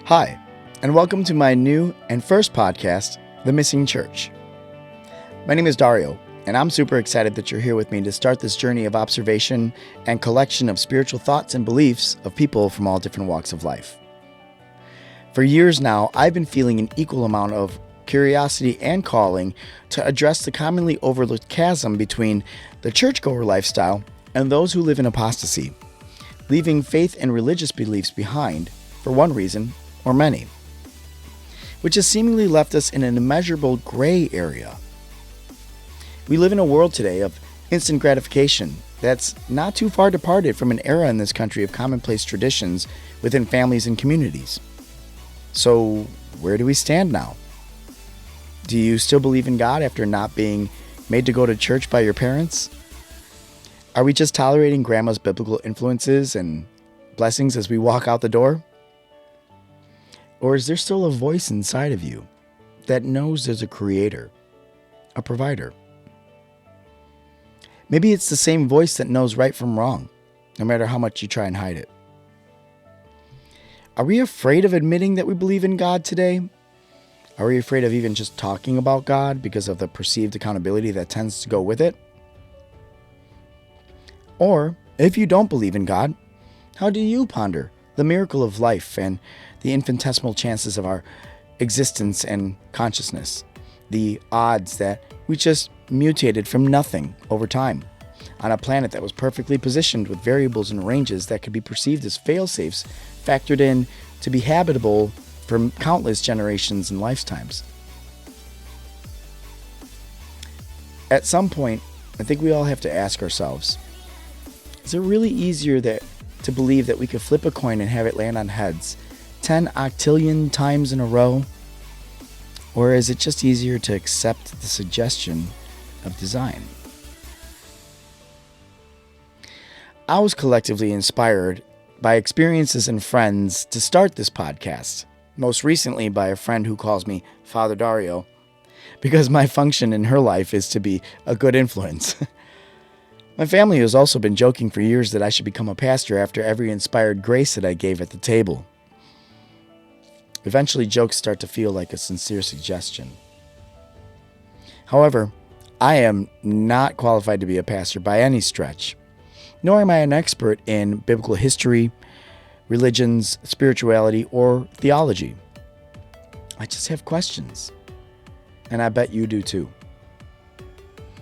Hi, and welcome to my new and first podcast, The Missing Church. My name is Dario, and I'm super excited that you're here with me to start this journey of observation and collection of spiritual thoughts and beliefs of people from all different walks of life. For years now, I've been feeling an equal amount of curiosity and calling to address the commonly overlooked chasm between the churchgoer lifestyle and those who live in apostasy, leaving faith and religious beliefs behind for one reason or many, which has seemingly left us in an immeasurable gray area. We live in a world today of instant gratification that's not too far departed from an era in this country of commonplace traditions within families and communities. So, where do we stand now? Do you still believe in God after not being made to go to church by your parents? Are we just tolerating grandma's biblical influences and blessings as we walk out the door? Or is there still a voice inside of you that knows there's a creator, a provider? Maybe it's the same voice that knows right from wrong, no matter how much you try and hide it. Are we afraid of admitting that we believe in God today? Are we afraid of even just talking about God because of the perceived accountability that tends to go with it? Or, if you don't believe in God, how do you ponder the miracle of life and the infinitesimal chances of our existence and consciousness? The odds that we just mutated from nothing over time on a planet that was perfectly positioned with variables and ranges that could be perceived as fail-safes factored in to be habitable for countless generations and lifetimes. At some point, I think we all have to ask ourselves, is it really easier to believe that we could flip a coin and have it land on heads 10 octillion times in a row? Or is it just easier to accept the suggestion of design? I was collectively inspired by experiences and friends to start this podcast, most recently by a friend who calls me Father Dario, because my function in her life is to be a good influence. My family has also been joking for years that I should become a pastor after every inspired grace that I gave at the table. Eventually, jokes start to feel like a sincere suggestion. However, I am not qualified to be a pastor by any stretch, nor am I an expert in biblical history, religions, spirituality, or theology. I just have questions, and I bet you do too.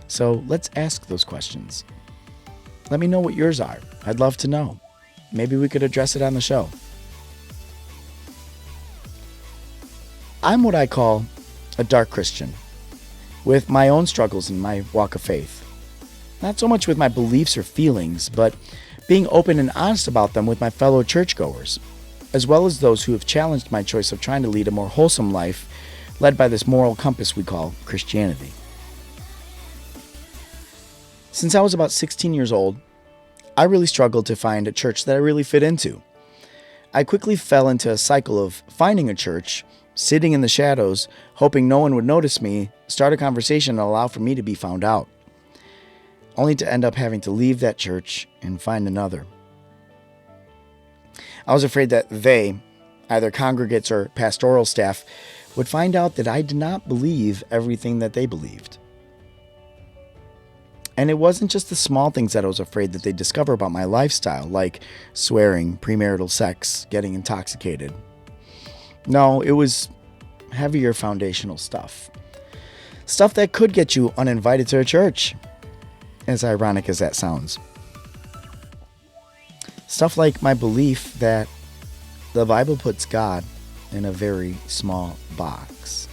So let's ask those questions. Let me know what yours are. I'd love to know. Maybe we could address it on the show. I'm what I call a dark Christian, with my own struggles in my walk of faith. Not so much with my beliefs or feelings, but being open and honest about them with my fellow churchgoers, as well as those who have challenged my choice of trying to lead a more wholesome life led by this moral compass we call Christianity. Since I was about 16 years old, I really struggled to find a church that I really fit into. I quickly fell into a cycle of finding a church, sitting in the shadows, hoping no one would notice me, start a conversation and allow for me to be found out, only to end up having to leave that church and find another. I was afraid that they, either congregates or pastoral staff, would find out that I did not believe everything that they believed. And it wasn't just the small things that I was afraid that they'd discover about my lifestyle, like swearing, premarital sex, getting intoxicated. No, it was heavier foundational stuff. Stuff that could get you uninvited to a church, as ironic as that sounds. Stuff like my belief that the Bible puts God in a very small box.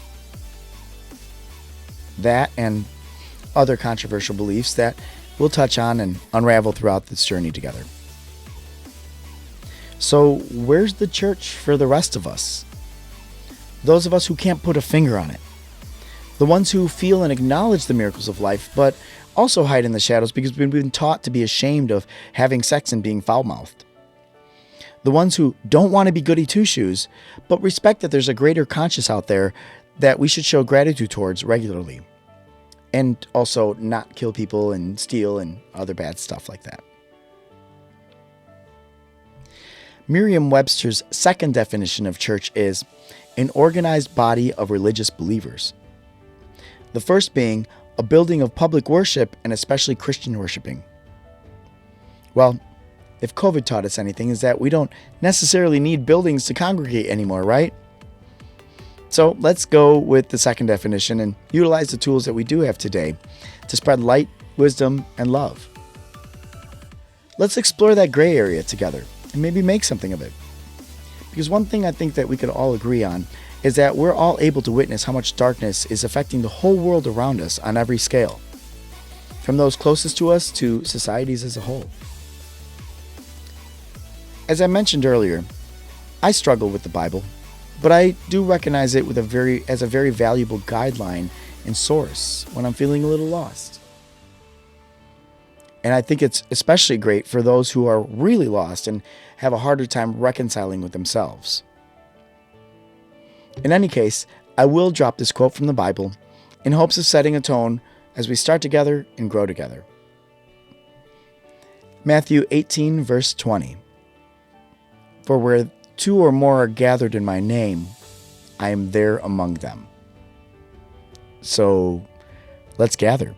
That and other controversial beliefs that we'll touch on and unravel throughout this journey together. So, where's the church for the rest of us? Those of us who can't put a finger on it. The ones who feel and acknowledge the miracles of life, but also hide in the shadows because we've been taught to be ashamed of having sex and being foul-mouthed. The ones who don't want to be goody two-shoes, but respect that there's a greater conscience out there that we should show gratitude towards regularly. And also not kill people and steal and other bad stuff like that. Merriam-Webster's second definition of church is an organized body of religious believers. The first being a building of public worship and especially Christian worshiping. Well, if COVID taught us anything, is that we don't necessarily need buildings to congregate anymore, right? So let's go with the second definition and utilize the tools that we do have today to spread light, wisdom, and love. Let's explore that gray area together and maybe make something of it. Because one thing I think that we could all agree on is that we're all able to witness how much darkness is affecting the whole world around us on every scale, from those closest to us to societies as a whole. As I mentioned earlier, I struggle with the Bible, but I do recognize it as a very valuable guideline and source when I'm feeling a little lost. And I think it's especially great for those who are really lost and have a harder time reconciling with themselves. In any case, I will drop this quote from the Bible in hopes of setting a tone as we start together and grow together. Matthew 18, verse 20. For where two or more are gathered in my name, I am there among them. So let's gather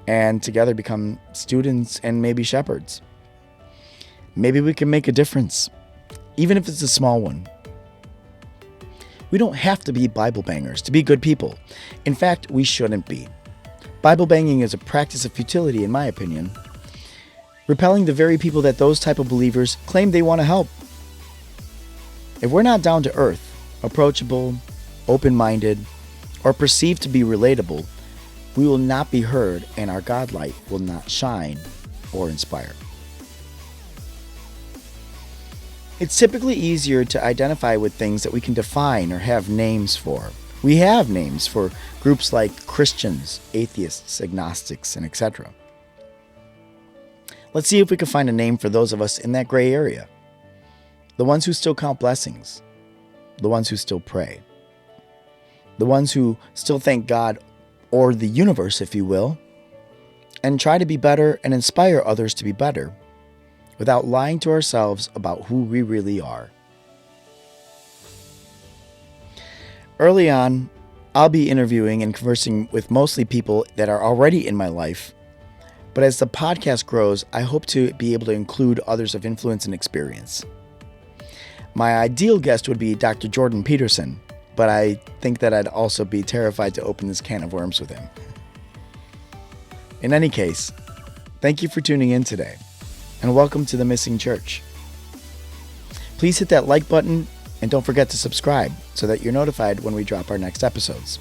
and together become students and maybe shepherds. Maybe we can make a difference, even if it's a small one. We don't have to be Bible bangers to be good people. In fact, we shouldn't be. Bible banging is a practice of futility, in my opinion, repelling the very people that those type of believers claim they want to help. If we're not down to earth, approachable, open-minded, or perceived to be relatable, we will not be heard and our God light will not shine or inspire. It's typically easier to identify with things that we can define or have names for. We have names for groups like Christians, atheists, agnostics, and etc. Let's see if we can find a name for those of us in that gray area. The ones who still count blessings. The ones who still pray. The ones who still thank God, or the universe, if you will, and try to be better and inspire others to be better without lying to ourselves about who we really are. Early on, I'll be interviewing and conversing with mostly people that are already in my life, but as the podcast grows, I hope to be able to include others of influence and experience. My ideal guest would be Dr. Jordan Peterson, but I think that I'd also be terrified to open this can of worms with him. In any case, thank you for tuning in today, and welcome to The Missing Church. Please hit that like button, and don't forget to subscribe so that you're notified when we drop our next episodes.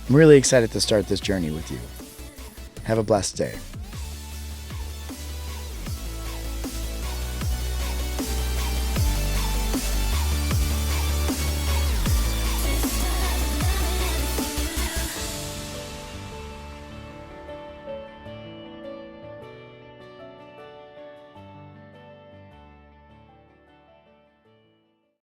I'm really excited to start this journey with you. Have a blessed day.